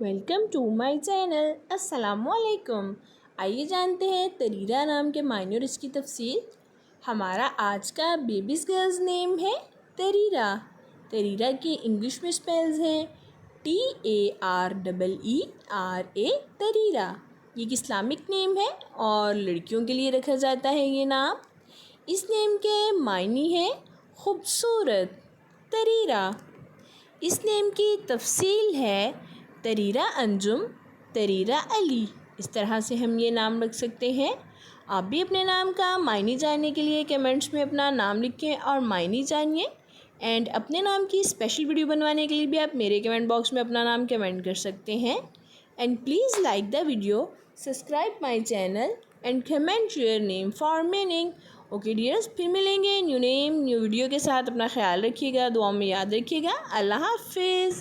Welcome to my channel. अस्सलामुअलैकुम। आइए जानते हैं तरीरा नाम के मायने और इसकी तफसीर। हमारा आज का बेबीज़ गर्ल्स नेम है तरीरा। तरीरा की इंग्लिश में स्पेल्स हैं TAREERA। ये एक इस्लामिक नेम है और लड़कियों के लिए रखा जाता है ये नाम। इस नेम के मायने हैं खूबसूरत तरीरा। इस नेम की तफसील है तरीरा अंजुम, तरीरा अली। इस तरह से हम ये नाम रख सकते हैं। आप भी अपने नाम का मायने जानने के लिए कमेंट्स में अपना नाम लिखें और मायने जानिए। एंड अपने नाम की स्पेशल वीडियो बनवाने के लिए भी आप मेरे कमेंट बॉक्स में अपना नाम कमेंट कर सकते हैं। And please like the video, subscribe my channel and comment your name for meaning. Okay dears, फिर मिलेंगे न्यू नेम न्यू वीडियो के साथ। अपना ख्याल रखिएगा, दुआ में याद रखिएगा। अल्लाह हाफिज़।